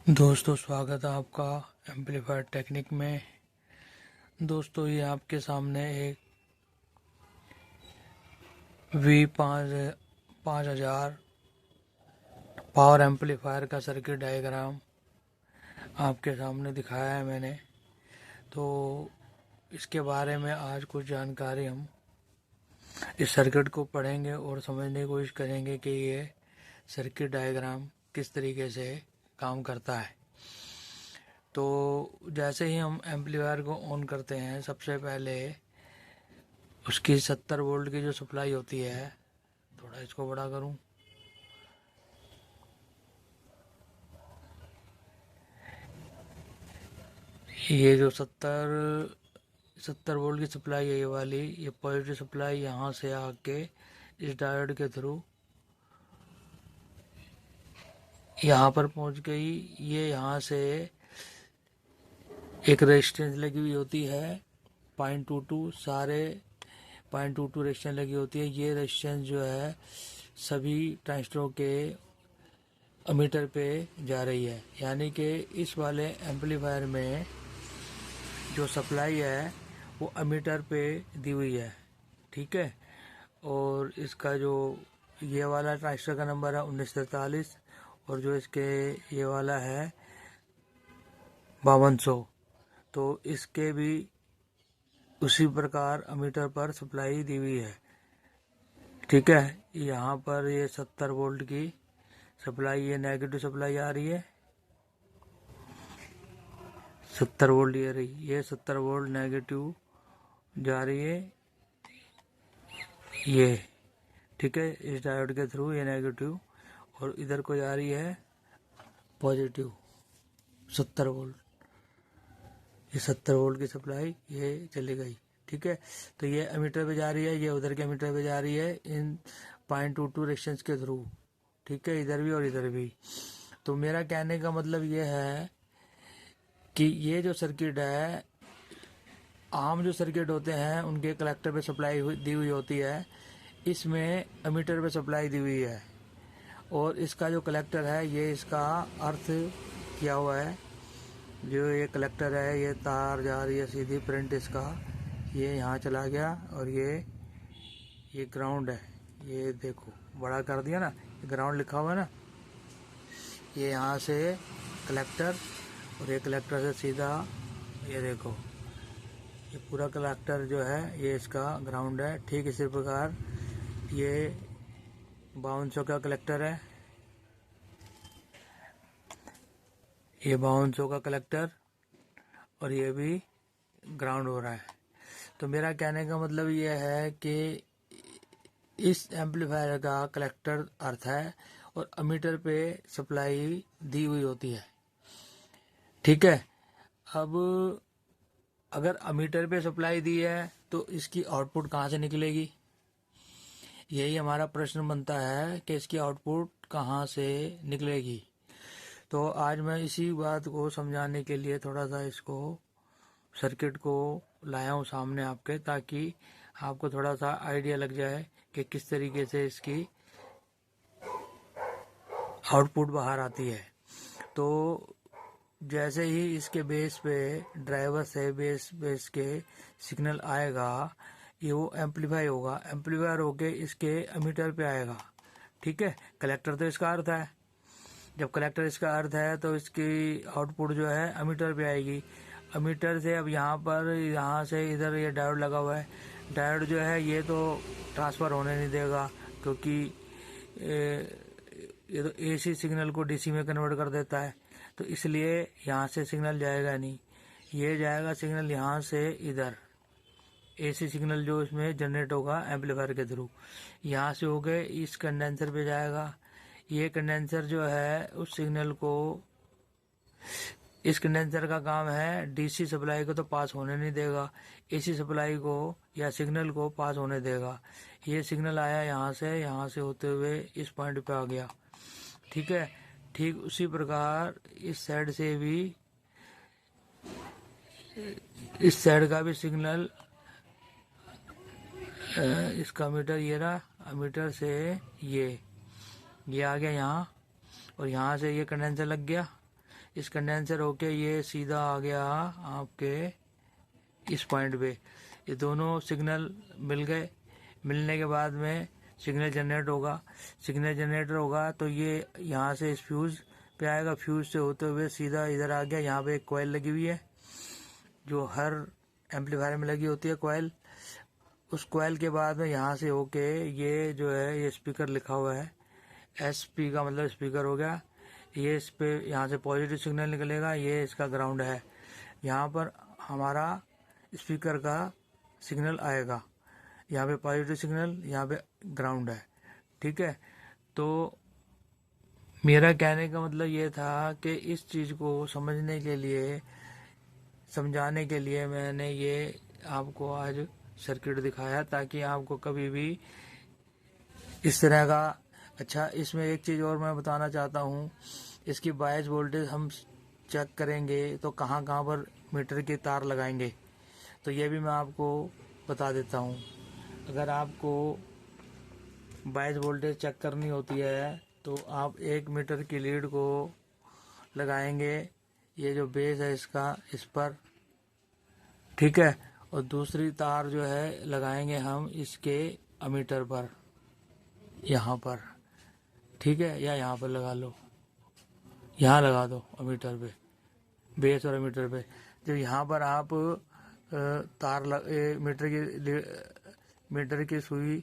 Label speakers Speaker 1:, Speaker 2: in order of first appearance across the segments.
Speaker 1: दोस्तों, स्वागत है आपका एम्पलीफायर टेक्निक में। दोस्तों, ये आपके सामने एक V5000 पावर एम्पलीफायर का सर्किट डायग्राम आपके सामने दिखाया है मैंने। तो इसके बारे में आज कुछ जानकारी हम इस सर्किट को पढ़ेंगे और समझने की कोशिश करेंगे कि ये सर्किट डायग्राम किस तरीके से काम करता है। तो जैसे ही हम एम्पलीफायर को ऑन करते हैं, सबसे पहले उसकी 70 वोल्ट की जो सप्लाई होती है, थोड़ा इसको बड़ा करूं, ये जो 70 वोल्ट की सप्लाई है, ये वाली, ये पॉजिटिव सप्लाई यहाँ से आके इस डायोड के थ्रू यहाँ पर पहुँच गई। ये यहाँ से एक रेजिस्टेंस लगी हुई होती है 0.22, सारे 0.22 रेजिस्टेंस लगी होती है। ये रेजिस्टेंस जो है सभी ट्रांजिस्टरों के अमीटर पे जा रही है, यानी कि इस वाले एम्पलीफायर में जो सप्लाई है वो अमीटर पे दी हुई है, ठीक है। और इसका जो ये वाला ट्रांजिस्टर का नंबर है 1943, और जो इसके ये वाला है 5200। तो इसके भी उसी प्रकार अमीटर पर सप्लाई दी हुई है, ठीक है। यहाँ पर ये 70 वोल्ट की सप्लाई, ये नेगेटिव सप्लाई आ रही है, 70 वोल्ट ये रही, ये 70 वोल्ट नेगेटिव जा रही है, ये, ठीक है। इस डायोड के थ्रू ये नेगेटिव, और इधर को जा रही है पॉजिटिव 70 वोल्ट। ये 70 वोल्ट की सप्लाई ये चली गई, ठीक है। तो ये एमीटर पे जा रही है, ये उधर के एमीटर पे जा रही है इन 0.22 रेजिस्टेंस के थ्रू, ठीक है, इधर भी और इधर भी। तो मेरा कहने का मतलब ये है कि ये जो सर्किट है, आम जो सर्किट होते हैं उनके कलेक्टर पे सप्लाई दी हुई होती है, इसमें एमीटर पे सप्लाई दी हुई है। और इसका जो कलेक्टर है, ये इसका अर्थ किया हुआ है। जो ये कलेक्टर है, ये तार जा रही है सीधी प्रिंट इसका, ये यहाँ चला गया, और ये ग्राउंड है। ये देखो, बड़ा कर दिया ना, ग्राउंड लिखा हुआ है ना, ये यहाँ से कलेक्टर, और ये कलेक्टर से सीधा, ये देखो, ये पूरा कलेक्टर जो है ये इसका ग्राउंड है। ठीक इसी प्रकार ये 5200 का कलेक्टर है, ये 5200 का कलेक्टर, और ये भी ग्राउंड हो रहा है। तो मेरा कहने का मतलब ये है कि इस एम्पलीफायर का कलेक्टर अर्थ है, और अमीटर पे सप्लाई दी हुई होती है, ठीक है। अब अगर अमीटर पे सप्लाई दी है तो इसकी आउटपुट कहाँ से निकलेगी, यही हमारा प्रश्न बनता है कि इसकी आउटपुट कहाँ से निकलेगी। तो आज मैं इसी बात को समझाने के लिए थोड़ा सा इसको सर्किट को लाया हूँ सामने आपके, ताकि आपको थोड़ा सा आइडिया लग जाए कि किस तरीके से इसकी आउटपुट बाहर आती है। तो जैसे ही इसके बेस पे, ड्राइवर से बेस के सिग्नल आएगा, ये वो एम्पलीफाई होगा, एम्पलीफायर होके इसके एमीटर पे आएगा, ठीक है। कलेक्टर तो इसका अर्थ है, जब कलेक्टर इसका अर्थ है तो इसकी आउटपुट जो है एमीटर पे आएगी। एमीटर से अब यहाँ से इधर ये डायोड लगा हुआ है, डायोड जो है ये तो ट्रांसफ़र होने नहीं देगा, क्योंकि ये तो एसी सिग्नल को डीसी में कन्वर्ट कर देता है। तो इसलिए यहाँ से सिग्नल जाएगा नहीं, ये जाएगा सिग्नल यहाँ से इधर, एसी सिग्नल जो इसमें जनरेट होगा एम्पलीफायर के थ्रू, यहाँ से होके इस कंडेंसर पे जाएगा। ये कंडेंसर जो है उस सिग्नल को, इस कंडेंसर का काम है डीसी सप्लाई को तो पास होने नहीं देगा, एसी सप्लाई को या सिग्नल को पास होने देगा। ये सिग्नल आया यहाँ से होते हुए इस पॉइंट पे आ गया, ठीक है। ठीक उसी प्रकार इस साइड से भी, इस साइड का भी सिग्नल, इसका मीटर ये रहा, मीटर से ये आ गया यहाँ, और यहाँ से ये कंडेंसर लग गया, इस कंडेंसर होके ये सीधा आ गया आपके इस पॉइंट पे। ये दोनों सिग्नल मिल गए। मिलने के बाद में सिग्नल जनरेट होगा। सिग्नल जनरेटर होगा तो ये यहाँ से इस फ्यूज़ पे आएगा। फ्यूज़ से होते हुए सीधा इधर आ गया। यहाँ पे एक कॉइल लगी हुई है जो हर एम्पलीफायर में लगी होती है कॉइल। उस कॉइल के बाद में यहाँ से होके ये जो है ये स्पीकर लिखा हुआ है, SP का मतलब स्पीकर हो गया। ये इस पे यहाँ से पॉजिटिव सिग्नल निकलेगा। ये इसका ग्राउंड है। यहाँ पर हमारा स्पीकर का सिग्नल आएगा। यहाँ पे पॉजिटिव सिग्नल, यहाँ पे ग्राउंड है। ठीक है, तो मेरा कहने का मतलब ये था कि इस चीज़ को समझने के लिए, समझाने के लिए मैंने ये आपको आज सर्किट दिखाया, ताकि आपको कभी भी इस तरह का। अच्छा, इसमें एक चीज़ और मैं बताना चाहता हूँ। इसकी बायस वोल्टेज हम चेक करेंगे तो कहाँ कहाँ पर मीटर की तार लगाएंगे, तो ये भी मैं आपको बता देता हूँ। अगर आपको बायस वोल्टेज चेक करनी होती है तो आप 1 मीटर की लीड को लगाएंगे, ये जो बेस है इसका, इस पर। ठीक है, और दूसरी तार जो है लगाएंगे हम इसके अमीटर पर, यहाँ पर। ठीक है, या यहाँ पर लगा लो, यहाँ लगा दो अमीटर पे, बेस और अमीटर पे। जब यहाँ पर आप तार मीटर की सुई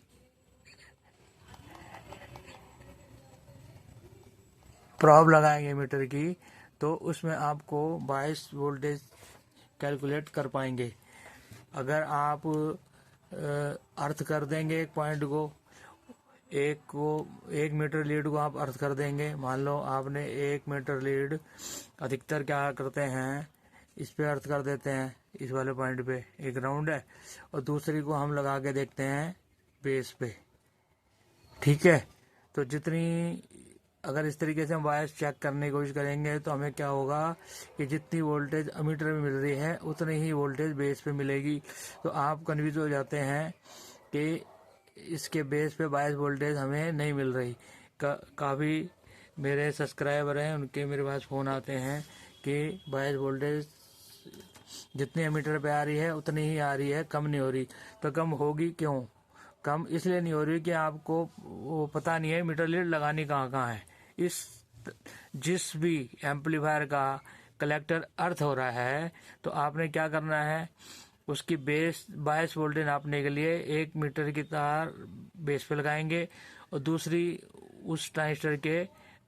Speaker 1: प्रॉब लगाएंगे मीटर की, तो उसमें आपको बायस वोल्टेज कैलकुलेट कर पाएंगे। अगर आप अर्थ कर देंगे एक पॉइंट को, 1 मीटर लीड को आप अर्थ कर देंगे। मान लो आपने 1 मीटर लीड, अधिकतर क्या करते हैं इस पे अर्थ कर देते हैं, इस वाले पॉइंट पे एक ग्राउंड है, और दूसरी को हम लगा के देखते हैं बेस पे। ठीक है, तो अगर इस तरीके से हम वायर्स चेक करने की कोशिश करेंगे तो हमें क्या होगा कि जितनी वोल्टेज अमीटर में मिल रही है उतनी ही वोल्टेज बेस पे मिलेगी। तो आप कन्फ्यूज हो जाते हैं कि इसके बेस पे बायस वोल्टेज हमें नहीं मिल रही। काफ़ी मेरे सब्सक्राइबर हैं, उनके मेरे पास फ़ोन आते हैं कि बायस वोल्टेज जितनी अमीटर पे आ रही है उतनी ही आ रही है, कम नहीं हो रही। तो कम होगी क्यों? कम इसलिए नहीं हो रही कि आपको वो पता नहीं है मीटर लीड लगानी कहाँ कहाँ है। जिस भी एम्पलीफायर का कलेक्टर अर्थ हो रहा है तो आपने क्या करना है, उसकी बायस वोल्टेज नापने के लिए 1 मीटर की तार बेस पे लगाएंगे और दूसरी उस ट्रांजिस्टर के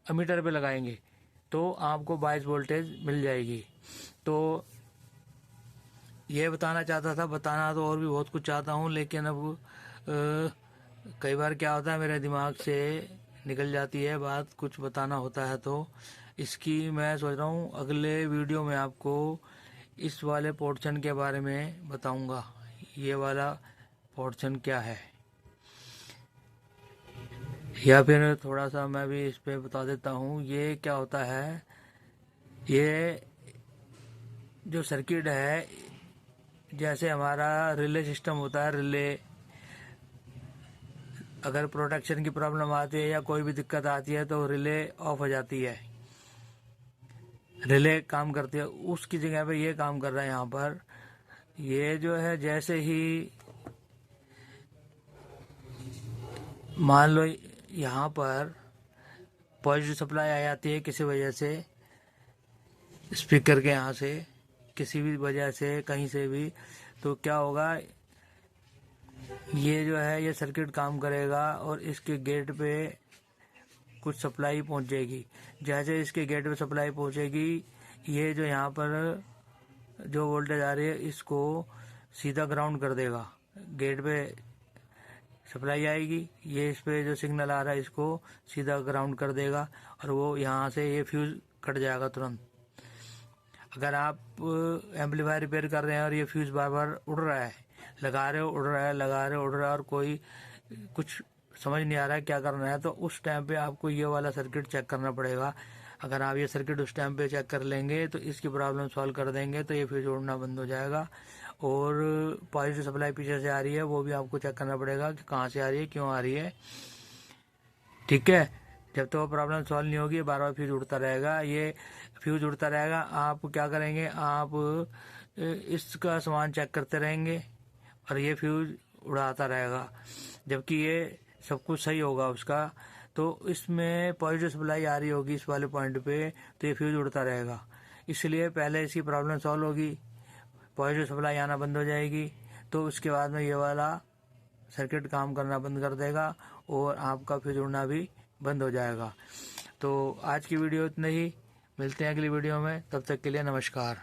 Speaker 1: अमीटर पे लगाएंगे, तो आपको बायस वोल्टेज मिल जाएगी। तो ये बताना चाहता था, बताना तो और भी बहुत कुछ चाहता हूँ, लेकिन अब कई बार क्या होता है मेरे दिमाग से निकल जाती है बात, कुछ बताना होता है तो इसकी मैं सोच रहा हूँ अगले वीडियो में आपको इस वाले पोर्शन के बारे में बताऊंगा। ये वाला पोर्शन क्या है, या फिर थोड़ा सा मैं भी इस पे बता देता हूँ। ये क्या होता है, ये जो सर्किट है, जैसे हमारा रिले सिस्टम होता है, रिले अगर प्रोटेक्शन की प्रॉब्लम आती है या कोई भी दिक्कत आती है तो रिले ऑफ हो जाती है, रिले काम करती है। उसकी जगह पे ये काम कर रहा है यहाँ पर। ये जो है जैसे ही मान लो यहाँ पर पॉजिटिव सप्लाई आ जाती है किसी वजह से, स्पीकर के यहाँ से किसी भी वजह से कहीं से भी, तो क्या होगा, ये जो है ये सर्किट काम करेगा और इसके गेट पे कुछ सप्लाई पहुंचेगी। जैसे इसके गेट पे सप्लाई पहुंचेगी, ये जो यहाँ पर जो वोल्टेज आ रही है इसको सीधा ग्राउंड कर देगा। गेट पे सप्लाई आएगी, ये इस पे जो सिग्नल आ रहा है इसको सीधा ग्राउंड कर देगा और वो यहाँ से ये फ्यूज कट जाएगा तुरंत। अगर आप एम्पलीफायर रिपेयर कर रहे हैं और ये फ्यूज बार बार उड़ रहा है, लगा रहे हो उड़ रहा है, लगा रहे हो उड़ रहा है, और कोई कुछ समझ नहीं आ रहा है क्या करना है, तो उस टाइम पे आपको ये वाला सर्किट चेक करना पड़ेगा। अगर आप ये सर्किट उस टाइम पे चेक कर लेंगे तो इसकी प्रॉब्लम सॉल्व कर देंगे, तो ये फ्यूज उड़ना बंद हो जाएगा। और पॉजिटिव सप्लाई पीछे से आ रही है वो भी आपको चेक करना पड़ेगा कि कहाँ से आ रही है, क्यों आ रही है। ठीक है, जब तो प्रॉब्लम सॉल्व नहीं होगी बार बार फ्यूज उड़ता रहेगा। ये फ्यूज उड़ता रहेगा, आप क्या करेंगे, आप इसका सामान चेक करते रहेंगे और ये फ्यूज उड़ाता रहेगा, जबकि ये सब कुछ सही होगा उसका। तो इसमें पॉजिटिव सप्लाई आ रही होगी इस वाले पॉइंट पे, तो ये फ्यूज उड़ता रहेगा। इसलिए पहले इसकी प्रॉब्लम सॉल्व होगी, पॉजिटिव सप्लाई आना बंद हो जाएगी, तो उसके बाद में ये वाला सर्किट काम करना बंद कर देगा और आपका फ्यूज उड़ना भी बंद हो जाएगा। तो आज की वीडियो इतना ही, मिलते हैं अगली वीडियो में, तब तक के लिए नमस्कार।